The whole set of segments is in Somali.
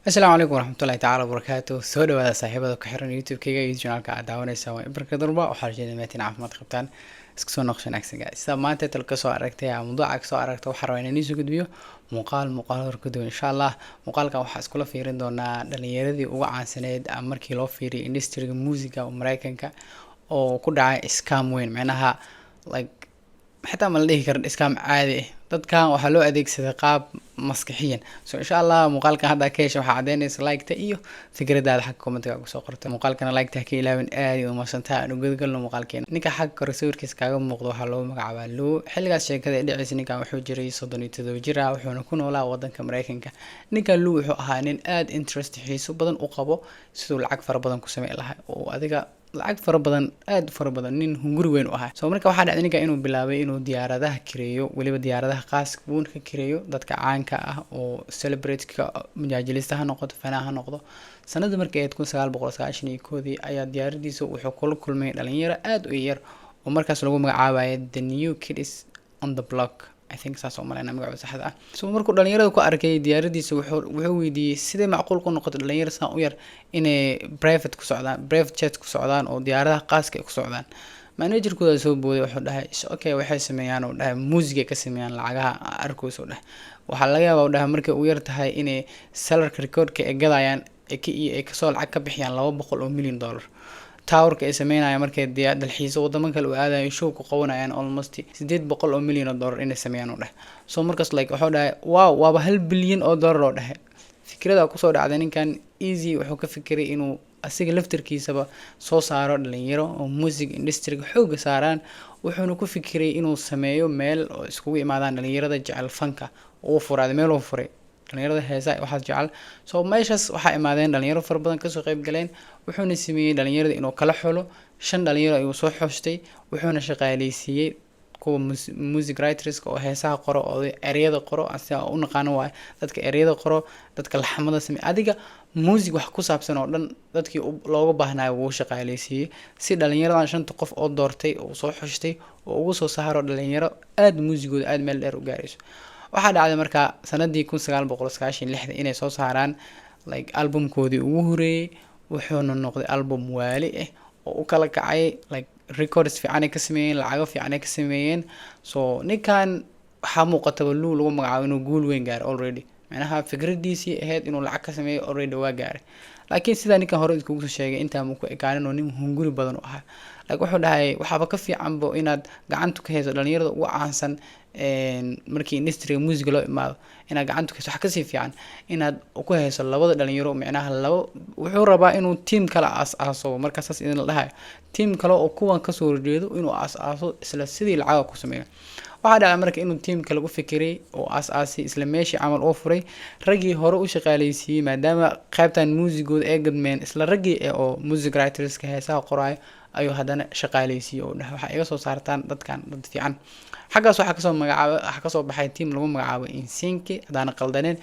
السلام عليكم ورحمة الله تعالى وبركاته. سو dhawaada saaxiibada ku xiran YouTube-kayga iyo channel-ka aad daawanaysaa waa Ibarka Durba waxaa rajaynayaa inaad caafimaad qabtaan iska soo noqoshanaagsan guys. Sida maanta talka soo aragtay ama mawduuca ka soo aragtay waxaan rabaa inaan isu gudbiyo muuqaal hor ka duwan insha Allah. Muuqaalkan waxaa iskula fiirin doonaa dhalinyaradii ugu caansaneyd markii loo fiiriyay industry-ga music-ga Mareykanka oo ku dhacay scam weyn macnaha like حتى ما لديه كرد إسكام عادي dadkan waxaa loo adeegsaday qaab maskaxiyan insha Allah muuqaalkan hadda ka hesho waxaa cadeynaysa like-ta iyo fikradaada xagga comment-ga ku soo qortay muuqaalkana like-ta ka ilaawin aad iyo masantaa anu gudgalno muuqaalkeena ninka xagga kore sawirkiisa kaaga muuqdo waxaa loo magacaabaa Lou xilligaas sheekada ee dhacaysa ninkan wuxuu jiray 37 jir ah wuxuuna ku noolaa wadanka Mareykanka ninkan Lou wuxuu ahaa nin aad interest xiiso badan u qabo sidoo lacag fara badan ku sameey lahaa oo adiga lacag fara badan aad fara badan nin hunguri weyn u ahaa soo marka waxaa dhacday ninka inuu bilaabay inuu diyaaradaha kireeyo waliba diyaaradaha qaaska buun ka kireeyo dadka caanka ah oo celebrity-ka majaajilista ha noqoto fanaha noqdo sanadii markay 1991 ayaa diyaaradiisa wuxuu kula kulmay dhalinyaro aad u yar oo markaas lagu magacaabayo the new kids on the block I think saas oo maleyna magaca saxda ah soo markuu dhalinyarada ku arkay diyaaradiisa wuxuu weydiiyay sidee macquul ku noqoto dhalinyaro saan u yar inay private jet ku socdaan oo diyaaradaha qaaska ku socdaan manager-kooda soo booday wuxuu dhahay okay waxay sameeyaan oo dhahay music ka sameeyaan lacagaha arkoos oo dhahay waxa laga yaabaa dhahay markay u yar tahay inay salary record-ka ay gadayaan ay ka soo lacag ka bixiyaan $200 million tower-ka ay sameynayaan markay dalxiiso wadamo kale u aadayo show ku qabanayaan almost $800 million inay sameeyaan oo dhahay soo markaas like wuxuu dhahay wow waaba $1 billion oo dhahay fikrada ku soo dhacday ninkan easy wuxuu ka fikiray inuu asiga laftirkiisaba soo saaro dhalinyaro oo music industry xooga saaraan wuxuuna ku fikiray inuu sameeyo meel oo iskugu imaadaan dhalinyarada jecel fanka oo furaad meel oo furay dhalinyarada heesaa waxa jecel soo meeshaas waxa imaadeen dhalinyaro far badan ka soo qayb galeen wuxuuna sameeyay dhalinyarada inuu kala xulo 5 dhalinyaro ayuu soo xoostay wuxuuna shaqaaleysiiyay kuwa music writers oo heesaha qoro oo ereyada qoro asiga u naqaan waa dadka ereyada qoro dadka laxamada sameey adiga music wax ku saabsan oo dhan dadkii looga baahnaa uu shaqaaleysiiyay si dhalinyaradan 5 qof oo doortay oo soo xushtay oo ugu soo saaro dhalinyaro aad muusigooda aad meel dheer u gaarayso waxa dhacday marka sanadii 1996 inay soo saaraan like album-koodii ugu horeeyay wuxuuna noqday album waali ah oo u kala kacay like records fiican ay ka sameeyeen lacago fiican ay ka sameeyeen soo ninkan waxa muuqata Lou lagu magacaabo inuu guul weyn gaaray already macnaha fikradiisii ahayd inuu lacag ka sameeyo already waa gaaray laakiin sida ninkan hore iskugu soo sheegay inta uu ku ekaanin oo nin hunguri badan u ahaa like wuxuu dhahay waxaba ka fiicanba inaad gacanta ka hayso dhalinyarada ugu caansan markii industry music loo imaado inaad gacanta ka hayso waxa ka sii fiican inaad ku hayso labada dhalinyaro macnaha labo wuxuu rabaa inuu team kala aaso markaas idin la dhahay team kale oo kuwan ka soo horjeedo inuu aaso isla sidii lacag ku sameeyo waxa dhacay marka inuu team kale u fikiray oo aasi isla meeshii amal oo furay ragii hore u shaqaaleysiiyay maadaama qaybtan muusigooda ay gadmeen isla ragii oo music writers ka heesaha qoraay ayuu hadana shaqaaleysiiyay oo dhahay waxa iga soo saartaan dadkan dad fiican xagaas waxa ka soo baxay team lagu magacaabo NSYNC hadana qaldaneen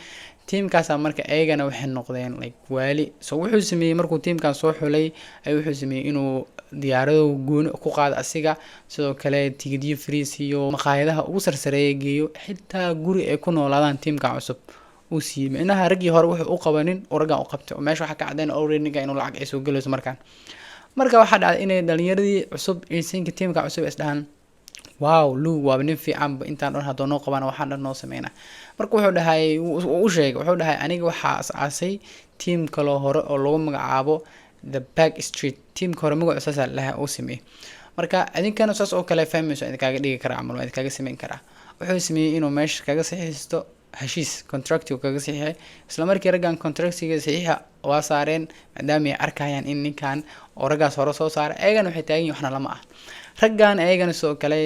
teamkaas marka ayagana waxay noqdeen like waali soo wuxuu sameeyay markuu teamkan soo xulay ay wuxuu sameeyay inuu diyaarado gooni ku qaado asiga sidoo kale tigidyo free iyo maqaayadaha ugu sarsareeyay geeyo xitaa guri ay ku noolaadaan teamka cusub uu siiyay macnaha ragii hore wuxuu u qabanin oo ragan u qabtay oo meesha waxa ka cadeen already ninka inuu lacag ay soo galayso marka waxa dhacday inay dhalinyaradii cusub NSYNC teamka cusub isdhahan wow Lou waa nin fiican intaan dhan hadoo noo qabana waxaan dhan noo sameeyna marka wuxuu dhahay wuxuu dhahay aniga waxa aasay team kale hore oo lagu magacaabo the back street team hore magaciisa lahaa oo sameeyay marka adinkana saas oo kale fahmayso idinkaga dhigi kara amal waa idinkaga sameyn kara wuxuu sameeyay inuu meesha kaga saxiisto heshiis contract kaga saxiixay isla markii ragan contract-iga saxiixa waa saareen maadaama ay arkayaan in ninkan oo ragaas hore soo saaray ayagana waxay taagan yihiin waxna lama ah raggan ayagana soo kale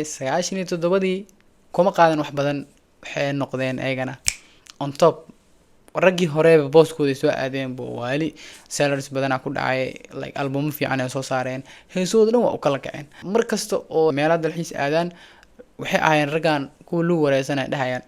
97 kuma qaadan wax badan waxay noqdeen ayagana on top ragii hore booskooda soo aadeen boo waali salaries badan ku dhacay like album fiican ay soo saareen heesooda dhan waa u kala kaceen markasta oo meelaha dalxiis aadaan waxay ahaayeen raggan kuwa Lou wareysana dhahayaan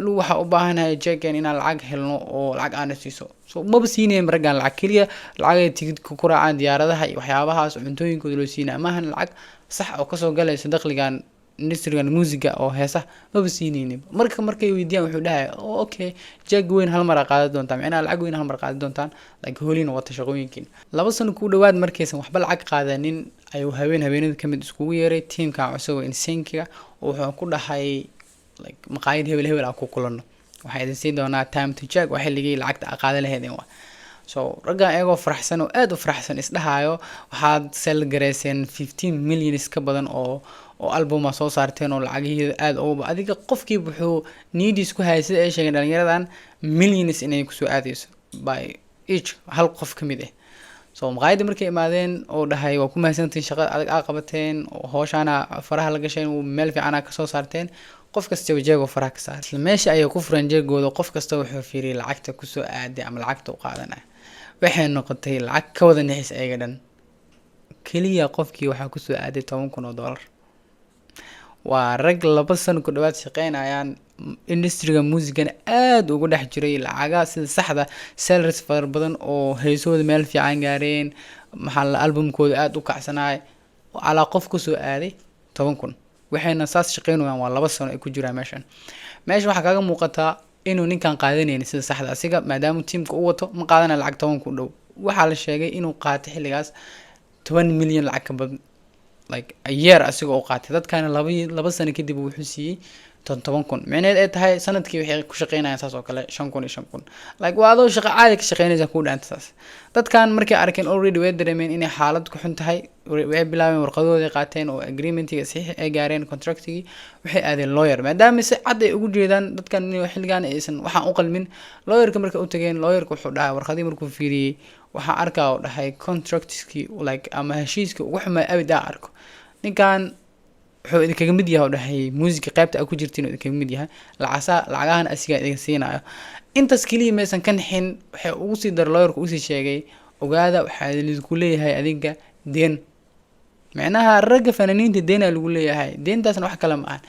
Lou waxa u baahanahay jeegeen inaan lacag helno oo lacag aan siiso soo ma basiineen raggan lacag kaliya lacag ay tigid ku raacaan diyaaradaha iyo waxyaabahaas cuntooyinkooda loo siinaa maahan lacag sax oo ka soo galaysa dakhligan industry-gan musiga oo heesa maba siinaynin markay weydiiyaan wuxuu dhahay okay jag weyn hal mar qaadan doontaan macnaha lacag weyn hal mar qaadan doontaan like hoolina wata shaqooyinkiin 2 sano ku dhawaad markaysan waxba lacag qaadanin ayuu habeenada kamid iskugu yeeray teamka cusub Insinkiga wuxuu ku dhahay like maqaayad hebel aan ku kulano waxay idin siin doonaa time to jag waxa xilligii lacagta qaadan lahaydeen so raga ayagoo faraxsan oo aad u faraxsan isdhahayo waxaad sell gareyseen 15 million iska badan oo album soo saarteen oo lacagihiisa aad ugu adiga qofkii wuxuu needis ku hayay sida ay sheegeen dhalinyaradan millions inay ku soo aadayso by each hal qof kamid ah so maqaayada markay imaadeen oo dhahay waa ku mahadsantiin shaqada adag aad qabateen oo hooshana faraha la gasheen oo meel fiican ka soo saarteen qof kasta wajeego faraha ka saar isla meesha ay ku furan jeegooda qof kasta wuxuu fiiriyay lacagta ku soo aaday ama lacagta u qaadanay waxay noqotay lacag ka wada nixis ayaga dhan kaliya qofkii waxa ku soo aaday $10,000 waa rag 2 sano ku dhawaad shaqeynayaan industry-ga musigan aad ugu dhex jiray lacaga sida saxda salaries far badan oo heesooda meel fiican gaareen maxaa albumkooda aad u kacsanay ala qof ku soo aaday 10,000 waxayna saas shaqeynayaan waa 2 sano ay ku jiraan meesha waxa kaaga muuqata inuu ninkan qaadanaynin sida saxda asiga maadaama teamka uu wato ma qaadana lacag 10 ku dhow waxa la sheegay inuu qaatay xilligaas 10 milyan lacag ka badan like a year asiga oo qaatay dadkana 2 sano kadib wuxuu siiyay 10,000 macnaheedu ay tahay sanadkii waxay ku shaqeynayaan saas oo kale 5,000 like waa adoo shaqo caadi ka shaqeynaysa ku dhaanta saas dadkan markay arkeen already way dareemeen inay xaalad ku xun tahay way bilaabeen warqadooda qaateen oo agreementiga saxiix ay gaareen contractigi waxay aadeen lawyer maadaama si cad ay ugu jeedaan dadkan inay xilligan aysan waxaan u qalmin lawyerka markay u tageen lawyerku wuxuu dhahay warqadii markuu fiiriyay waxa arkaa oo dhahay contractski like ama heshiiska ugu xumaa abida arko ninkan wuxuu idinkaga mid yahay oo dhahay music qaybta ay ku jirtiin idinkaga mid yahay lacagahan asiga idin siinayo intaas kaliya meesan kan xin waxa ugu sii dar lawyerku u sii sheegay ogaada waxa idinku leeyahay adinka deen macnaha rag fanaaniinta deena lagu leeyahay deentaasna wax kale ma aha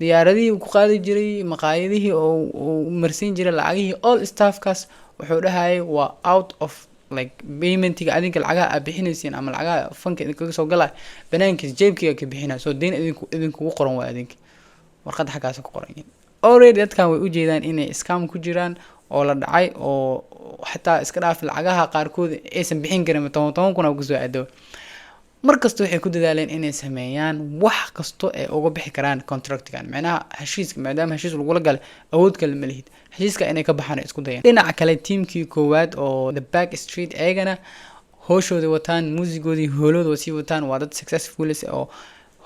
diyaaradii ku qaadi jiray maqaayadihii oo marsiin jiray lacagihii all staffkaas wuxuu dhahay waa out of like payment-iga adinka lacagaha aad bixinaysiin ama lacagaha fanka idinkaga soo galay banaankiis jeebkiga ka bixinaa soo deyn idinku qoran waa adinka warqad xagaas ku qoran already dadkan way u jeedaan inay scam ku jiraan oo la dhacay oo xataa iska dhaaf lacagaha qaarkood aysan bixin karin 10,000 kuna ku soo aado markasta waxay ku dadaaleen inay sameeyaan wax kasto ay uga bixi karaan contractkan macnaha heshiiska maadaama heshiis lagu la galay awood kale ma lihid heshiiska inay ka baxaan isku dayaan dhinaca kale teamkii koowaad oo the back street ayagana hooshooda wataan muusigoodii hoolooda wasi wataan waa dad successful oo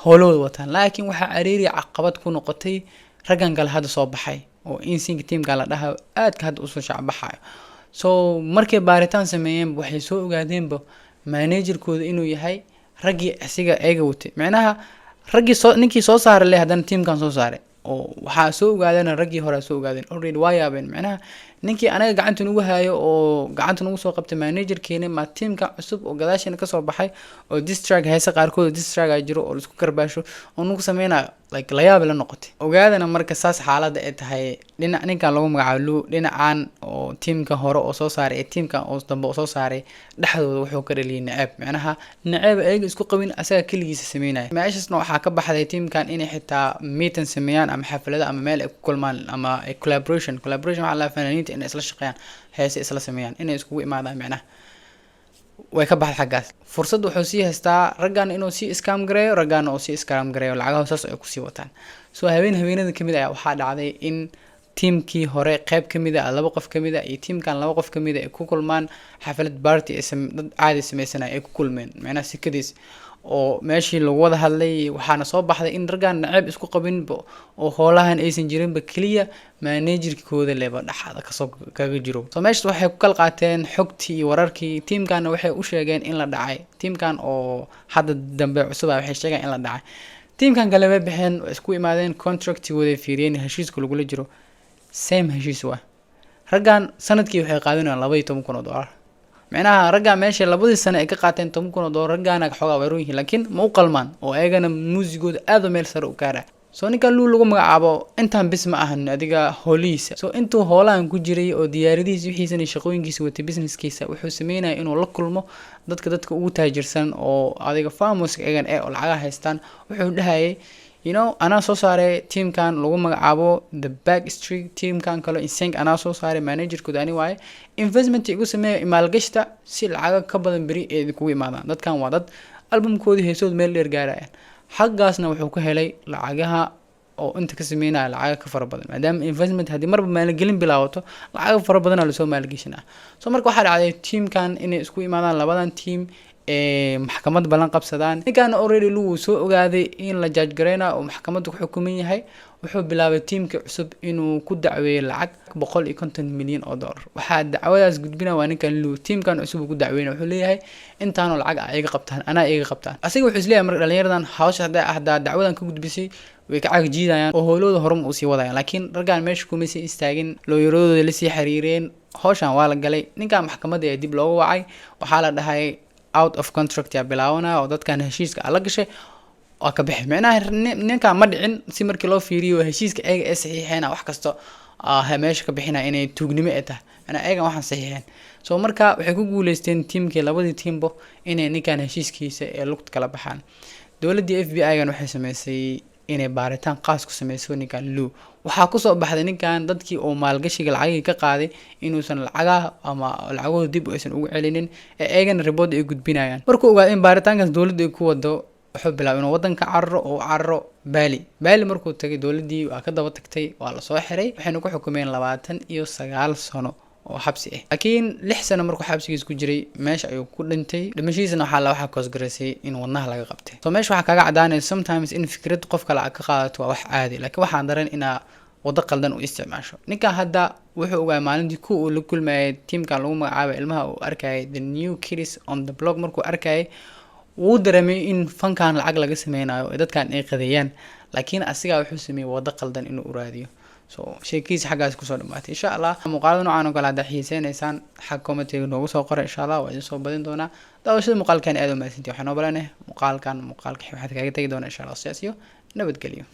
hoolooda wataan laakiin waxa cariiri caqabad ku noqotay raggan kale hadda soo baxay oo Insync teamka la dhahay aad ka hadda u soo shacbaxayo so markay baaritaan sameeyeen waxay soo ogaadeenba manager-kooda inuu yahay ragii asiga eega watay macnaha ragii ninkii soo saaray leh hadan teamkan soo saaray oo waxa soo ogaadeen ragii hore soo ogaadeen already waa yaabeen macnaha ninkii anaga gacanta ugu hayo oo gacanta ugu soo qabtay manager-keena ma teamka cusub oo gadaashina ka soo baxay oo distract haysa qaarkood distract ay jiro oo isku karbaasho oo nugu sameeyna like la yaab la noqotay ogaadana marka saas xaaladda ay tahay ninkan lagu magacaabo dhinacan oo teamka hore oo soo saaray ee teamkan oo dambe oo soo saaray dhaxdooda wuxuu ka dhaliyay nacab macnaha nacab ay isku qabin asaga kaligiisa sameynay meeshasna waxa ka baxday teamkan inay xitaa meeting sameeyaan ama xaflada ama meel ay ku kulmaan ama collaboration waxa la fanaaniinta inay isla shaqeeyaan heese isla sameeyaan inay isku imaadaan macnaha way ka baxday xagaas fursad wuxuu sii haystaa raggan inuu sii scam gareeyo raggan oo sii scam gareeyo lacagaha saas ay ku sii wataan soo habeenada kamid ah waxa dhacday in teamkii hore qayb kamid ah 2 qof kamid ah iyo teamkan 2 qof kamid ah ay ku kulmaan xaflad party dad caadi sameeysanay ay ku kulmeen macnaha sikadiis oo meeshii lagu wada hadlay waxaana soo baxday in raggan nacab isku qabin oo hoolahan aysan jirin ba kaliya manager-kooda leeba dhaxada ka soo kaga jiro soo meesha waxay ku kala qaateen xogtii iyo wararkii teamkan waxay u sheegeen in la dhacay teamkan oo hadda dambe cusub waxay sheegeen in la dhacay teamkan kale way bixeen isku imaadeen contract-wada fiiriyeen heshiiska lagu la jiro same heshiis waa raggan sanadkii waxay qaadanayaan $12,000 macnaha ragga meesha 2 sano ay ka qaateen $10,000 raggaana xogaa weeroon yihiin laakiin ma u qalmaan oo ayagana muusigooda aad u meel sare u gaara soo ninkan lagu magacaabo intaan bis ma ahan adiga hooliisa soo intuu hoolaan ku jiray oo diyaaradihiisa wixiisana shaqooyinkiisa wata businesskiisa wuxuu sameeyay inuu la kulmo dadka ugu taajirsan oo adiga famous eegan ee lacag haystaan wuxuu dhahayay you know أنا soo saaray team kan lagu magacaabo the Backstreet team kan kale Insync أنا soo saaray manager kudani waaye investment igu sameeyo maalgashta si lacag ka badan beri ee kugu imaadaan dadkan waa dad albumkoodii heesood meel dheer gaarayaan xaggaasna wuxuu ka helay lacagaha oo inta ka sameynaa lacag ka fara badan maadaama investment hadii marba maalgelin bilaawato lacag fara badan la soo maalgashanaa soo marka waxa dhacday team kan inay isku imaadaan labadan team maxkamad balan qabsadaan ninkan already lagu soo ogaaday in la judge gareyna oo maxkamaddu ku xukuman yahay wuxuu bilaabay teamka cusub inuu ku dacweeyo lacag 150 milyan oo dollar waxa dacwadaas gudbina waa ninkan lu teamkan cusub ku dacweeyna wuxuu leeyahay intaanu lacag ayaga qabtaan ana ayaga qabtaan asiga wuxuu isleeyahay marka dhalinyaradan hawsha hadda dacwadan ka gudbisay way ka cagjiidayaan oo howlooda horum u sii wadayaan laakiin ragaan meesha kuma sii istaagin looyaradooda la sii xiriireen hawshan waa la galay ninkan maxkamadda ee dib loogu wacay waxa la dhahay out of contract ya bilaawna oo dadkan heshiiska la gashay oo ka bixi macnaha ninka ma dhicin si markii loo fiiriyo heshiiska ayaga ee saxiixayna wax kasto meesha ka bixina inay tuugnimo ay tahay ana ayaga waxaan saxiixeen soo marka waxay ku guuleysteen teamkii labadii teambo inay ninkan heshiiskiisa ee lugta kala baxaan dawladda FBI gan waxay sameysay inay baaritaan qaas ku sameyso ninkan lu waxa ku soo baxday ninkan dadkii oo maalgashiga lacag ka qaaday inuusan lacagaha ama lacagooda dib u aysan ugu celinin ee eegana report ay gudbinayaan markuu ogaado in baaritaankaas dawladda ay ku wado wuxuu bilaabay inuu wadanka carro Bali markuu tagay dawladdii waa ka daba tagtay waa la soo xiray waxayna ku xukumeen 29 sano oo xabsi ah laakiin 6 sano markuu xabsigiisa ku jiray meesha ayuu ku dhintay dhimashiisana waxa koosgareysay in wadnaha laga qabtay soo meesha waxa kaga cadaanay sometimes in fikrad qofka lacag ka qaadato waa wax caadi laakiin waxaan daran ina wada qaldan u isticmaasho ninka hadda wuxuu ogaay maalintii uu la kulmayay teamkan lagu magacaabo ilmaha uu arkay the new kids on the block markuu arkay wuu dareemay in fankan lacag laga sameynayo dadkan ay qadeeyaan laakiin asiga wuxuu sameeyay wada qaldan inuu u raadiyo so sheekiis xagaas ku soo dhamaatay insha Allah muuqaalada noocan oo kale hada xiiseenaysan xaq comment noogu soo qor insha Allah waa idin soo badin doona daawashada muuqaalkan aad u mahadsantihiin waxaan oo balanahay muuqaalka waxaad kaga tagi doonaa insha Allah sidaas iyo nabadgelyo